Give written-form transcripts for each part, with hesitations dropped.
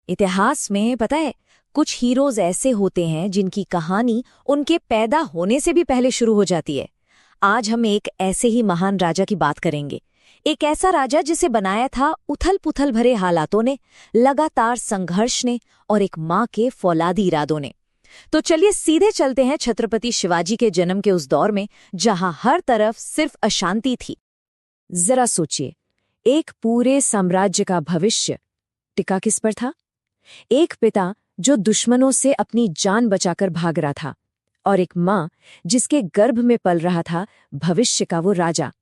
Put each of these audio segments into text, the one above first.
इतिहास में पता है, कुछ हीरोज ऐसे होते हैं जिनकी कहानी उनके पैदा होने से भी पहले शुरू हो जाती है। आज हम एक ऐसे ही महान राजा की बात करेंगे। एक ऐसा राजा जिसे बनाया था उथल-पुथल भरे हालातों ने, लगातार संघर्ष ने और एक माँ के फौलादी इरादों ने। तो चलिए सीधे चलते हैं छत्रपति शिवाजी के जन्म के उस दौर में जहां हर तरफ सिर्फ अशांति थी। जरा सोचिए, एक पूरे साम्राज्य का भविष्य टिका किस पर था? एक पिता जो दुश्मनों से अपनी जान बचाकर भाग रहा था, और एक माँ जिसके गर्भ में पल रहा था भविष्य का वो राजा।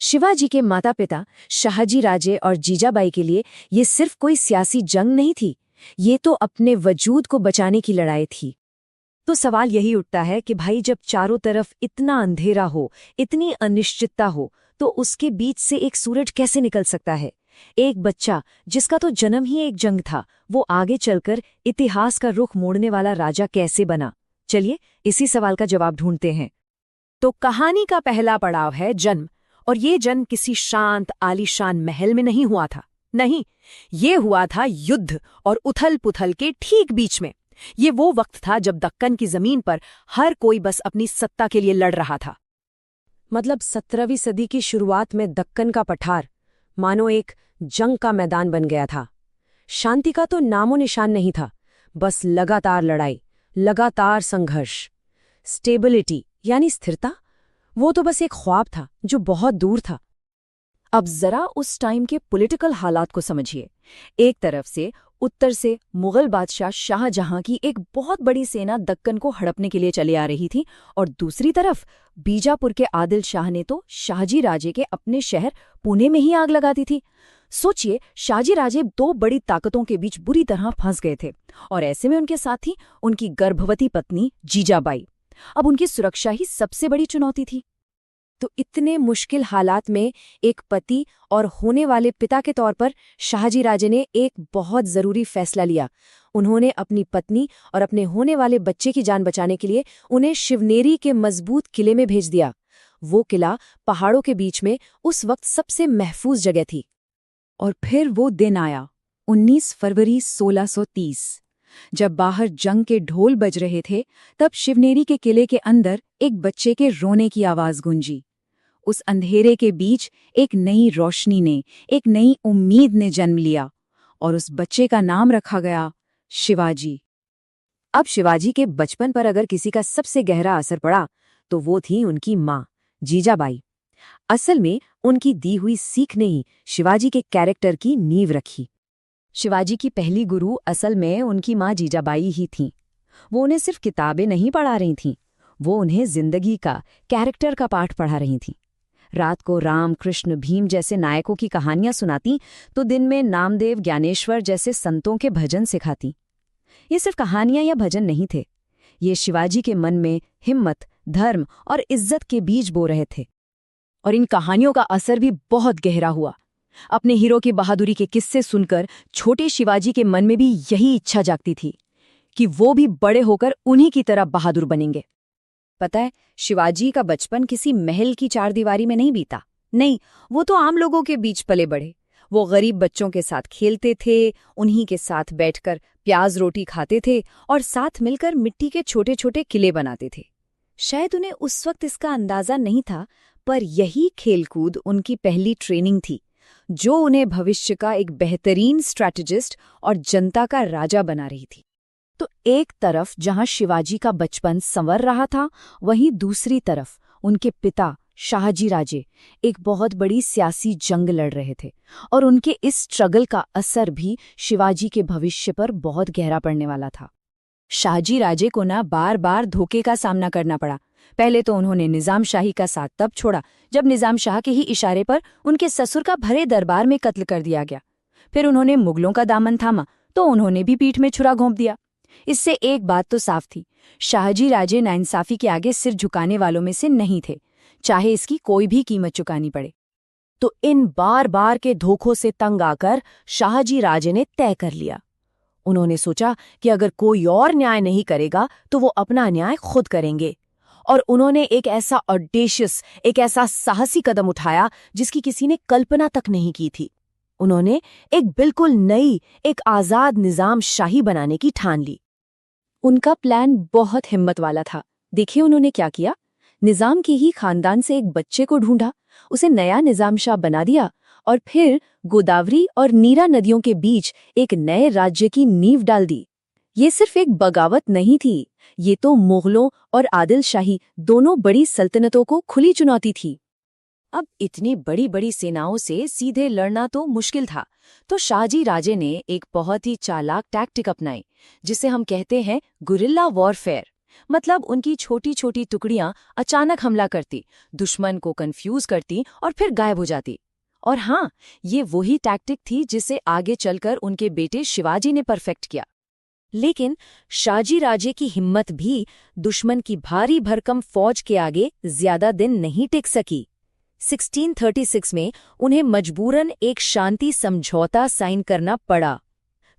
शिवाजी के माता पिता शाहजी राजे और जीजाबाई के लिए ये सिर्फ कोई सियासी जंग नहीं थी, ये तो अपने वजूद को बचाने की लड़ाई थी। तो सवाल यही उठता है कि भाई, जब चारों तरफ इतना अंधेरा हो, इतनी अनिश्चितता हो, तो उसके बीच से एक सूरज कैसे निकल सकता है? एक बच्चा जिसका तो जन्म ही एक जंग था, वो आगे चलकर इतिहास का रुख मोड़ने वाला राजा कैसे बना? चलिए इसी सवाल का जवाब ढूंढते हैं। तो कहानी का पहला पड़ाव है जन्म। और ये जन्म किसी शांत आलीशान महल में नहीं हुआ था। नहीं, ये हुआ था युद्ध और उथल-पुथल के ठीक बीच में। ये वो वक्त था जब दक्कन की जमीन पर हर कोई बस अपनी सत्ता के लिए लड़ रहा था। मतलब 17वीं सदी की शुरुआत में दक्कन का पठार मानो एक जंग का मैदान बन गया था। शांति का तो नामो निशान नहीं था, बस लगातार लड़ाई, लगातार संघर्ष। स्टेबिलिटी यानी स्थिरता, वो तो बस एक ख्वाब था जो बहुत दूर था। अब जरा उस टाइम के पॉलिटिकल हालात को समझिए। एक तरफ से उत्तर से मुगल बादशाह शाहजहां की एक बहुत बड़ी सेना दक्कन को हड़पने के लिए चले आ रही थी, और दूसरी तरफ बीजापुर के आदिल शाह ने तो शाहजी राजे के अपने शहर पुणे में ही आग लगा दी थी। सोचिए, शाहजी राजे दो बड़ी ताकतों के बीच बुरी तरह फंस गए थे, और ऐसे में उनके साथ ही उनकी गर्भवती पत्नी जीजाबाई। अब उनकी सुरक्षा ही सबसे बड़ी चुनौती थी। तो इतने मुश्किल हालात में एक पति और होने वाले पिता के तौर पर शाहजी राजे ने एक बहुत जरूरी फैसला लिया। उन्होंने अपनी पत्नी और अपने होने वाले बच्चे की जान बचाने के लिए उन्हें शिवनेरी के मजबूत किले में भेज दिया। वो किला पहाड़ों के बीच में उस वक्त सबसे महफूज जगह थी। और फिर वो दिन आया, 19 फरवरी 1630। जब बाहर जंग के ढोल बज रहे थे, तब शिवनेरी के किले के अंदर एक बच्चे के रोने की आवाज गूंजी। उस अंधेरे के बीच एक नई रोशनी ने, एक नई उम्मीद ने जन्म लिया, और उस बच्चे का नाम रखा गया शिवाजी। अब शिवाजी के बचपन पर अगर किसी का सबसे गहरा असर पड़ा, तो वो थी उनकी माँ जीजाबाई। असल में उनकी दी हुई सीख ने ही शिवाजी के कैरेक्टर की नींव रखी। शिवाजी की पहली गुरु असल में उनकी माँ जीजाबाई ही थीं। वो उन्हें सिर्फ किताबें नहीं पढ़ा रही थीं, वो उन्हें जिंदगी का, कैरेक्टर का पाठ पढ़ा रही थीं। रात को राम, कृष्ण, भीम जैसे नायकों की कहानियां सुनाती, तो दिन में नामदेव, ज्ञानेश्वर जैसे संतों के भजन सिखाती। ये सिर्फ कहानियां या भजन नहीं थे, ये शिवाजी के मन में हिम्मत, धर्म और इज्जत के बीज बो रहे थे। और इन कहानियों का असर भी बहुत गहरा हुआ। अपने हीरो की बहादुरी के किस्से सुनकर छोटे शिवाजी के मन में भी यही इच्छा जागती थी कि वो भी बड़े होकर उन्हीं की तरह बहादुर बनेंगे। पता है, शिवाजी का बचपन किसी महल की चारदीवारी में नहीं बीता। नहीं, वो तो आम लोगों के बीच पले बढ़े। वो गरीब बच्चों के साथ खेलते थे, उन्हीं के साथ बैठकर प्याज रोटी खाते थे और साथ मिलकर मिट्टी के छोटे छोटे किले बनाते थे। शायद उन्हें उस वक्त इसका अंदाजा नहीं था, पर यही खेलकूद उनकी पहली ट्रेनिंग थी, जो उन्हें भविष्य का एक बेहतरीन स्ट्रैटेजिस्ट और जनता का राजा बना रही थी। तो एक तरफ जहां शिवाजी का बचपन संवर रहा था, वहीं दूसरी तरफ उनके पिता शाहजी राजे एक बहुत बड़ी सियासी जंग लड़ रहे थे, और उनके इस स्ट्रगल का असर भी शिवाजी के भविष्य पर बहुत गहरा पड़ने वाला था। शाहजी राजे को ना बार बार धोखे का सामना करना पड़ा। पहले तो उन्होंने निजाम शाही का साथ तब छोड़ा जब निजाम शाह के ही इशारे पर उनके ससुर का भरे दरबार में कत्ल कर दिया गया। फिर उन्होंने मुगलों का दामन थामा, तो उन्होंने भी पीठ में छुरा घोंप दिया। इससे एक बात तो साफ थी, शाहजी राजे नाइंसाफी के आगे सिर झुकाने वालों में से नहीं थे, चाहे इसकी कोई भी कीमत चुकानी पड़े। तो इन बार बार के धोखों से तंग आकर शाहजी राजे ने तय कर लिया। उन्होंने सोचा कि अगर कोई और न्याय नहीं करेगा तो वो अपना न्याय खुद करेंगे, और उन्होंने एक ऐसा ऑडेशियस, एक ऐसा साहसी कदम उठाया जिसकी किसी ने कल्पना तक नहीं की थी। उन्होंने एक बिल्कुल नई, एक आजाद निजाम शाही बनाने की ठान ली। उनका प्लान बहुत हिम्मत वाला था। देखिए उन्होंने क्या किया। निजाम के ही खानदान से एक बच्चे को ढूंढा, उसे नया निजाम शाह बना दिया और फिर गोदावरी और नीरा नदियों के बीच एक नए राज्य की नींव डाल दी। ये सिर्फ एक बगावत नहीं थी, ये तो मुगलों और आदिल शाही दोनों बड़ी सल्तनतों को खुली चुनौती थी। अब इतनी बड़ी बड़ी सेनाओं से सीधे लड़ना तो मुश्किल था, तो शाहजी राजे ने एक बहुत ही चालाक टैक्टिक अपनाई, जिसे हम कहते हैं गुरिल्ला वॉरफेयर। मतलब उनकी छोटी छोटी टुकड़ियां अचानक हमला करती, दुश्मन को कंफ्यूज करती और फिर गायब हो जाती। और हाँ, ये वही टैक्टिक थी जिसे आगे चलकर उनके बेटे शिवाजी ने परफेक्ट किया। लेकिन शाहजी राजे की हिम्मत भी दुश्मन की भारी भरकम फौज के आगे ज्यादा दिन नहीं टिक सकी। 1636 में उन्हें मजबूरन एक शांति समझौता साइन करना पड़ा।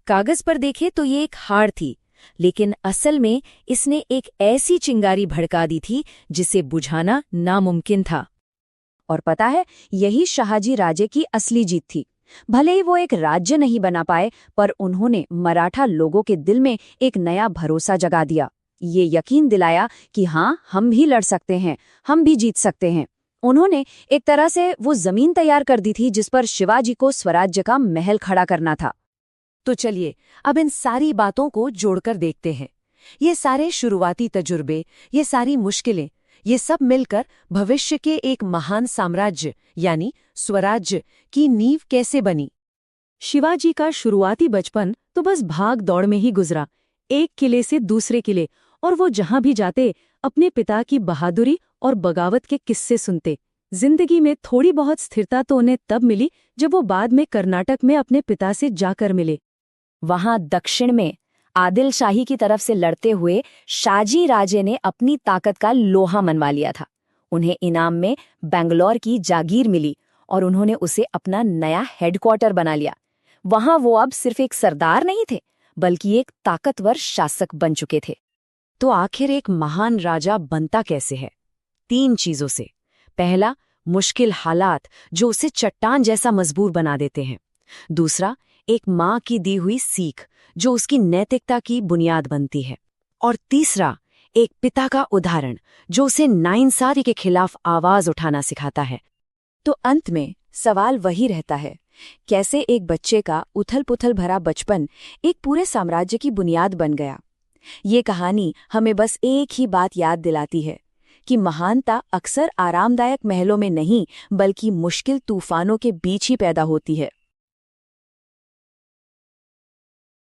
कागज पर देखे तो ये एक हार थी, लेकिन असल में इसने एक ऐसी चिंगारी भड़का दी थी जिसे बुझाना नामुमकिन था। और पता है, यही शाहजी राजे की असली जीत थी। भले ही वो एक राज्य नहीं बना पाए, पर उन्होंने मराठा लोगों के दिल में एक नया भरोसा जगा दिया। ये यकीन दिलाया कि हाँ, हम भी लड़ सकते हैं, हम भी जीत सकते हैं। उन्होंने एक तरह से वो जमीन तैयार कर दी थी जिस पर शिवाजी को स्वराज्य का महल खड़ा करना था। तो चलिए अब इन सारी बातों को जोड़कर देखते हैं। ये सारे शुरुआती तजुर्बे, ये सारी मुश्किलें, ये सब मिलकर भविष्य के एक महान साम्राज्य यानी स्वराज्य की नींव कैसे बनी। शिवाजी का शुरुआती बचपन तो बस भाग दौड़ में ही गुजरा, एक किले से दूसरे किले, और वो जहां भी जाते अपने पिता की बहादुरी और बगावत के किस्से सुनते। जिंदगी में थोड़ी बहुत स्थिरता तो उन्हें तब मिली जब वो बाद में कर्नाटक में अपने पिता से जाकर मिले। वहां दक्षिण में आदिल शाही की तरफ से लड़ते हुए शाहजी राजे ने अपनी ताकत का लोहा मनवा लिया था। उन्हें इनाम में बेंगलोर की जागीर मिली और उन्होंने उसे अपना नया हेडक्वार्टर बना लिया। वहां वो अब सिर्फ एक सरदार नहीं थे, बल्कि एक ताकतवर शासक बन चुके थे। तो आखिर एक महान राजा बनता कैसे है? 3 चीजों से। पहला, मुश्किल हालात जो उसे चट्टान जैसा मजबूर बना देते हैं। दूसरा, एक माँ की दी हुई सीख जो उसकी नैतिकता की बुनियाद बनती है। और तीसरा, एक पिता का उदाहरण जो उसे नाइंसाफी के खिलाफ आवाज उठाना सिखाता है। तो अंत में सवाल वही रहता है, कैसे एक बच्चे का उथल-पुथल भरा बचपन एक पूरे साम्राज्य की बुनियाद बन गया। ये कहानी हमें बस एक ही बात याद दिलाती है कि महानता अक्सर आरामदायक महलों में नहीं, बल्कि मुश्किल तूफानों के बीच ही पैदा होती है।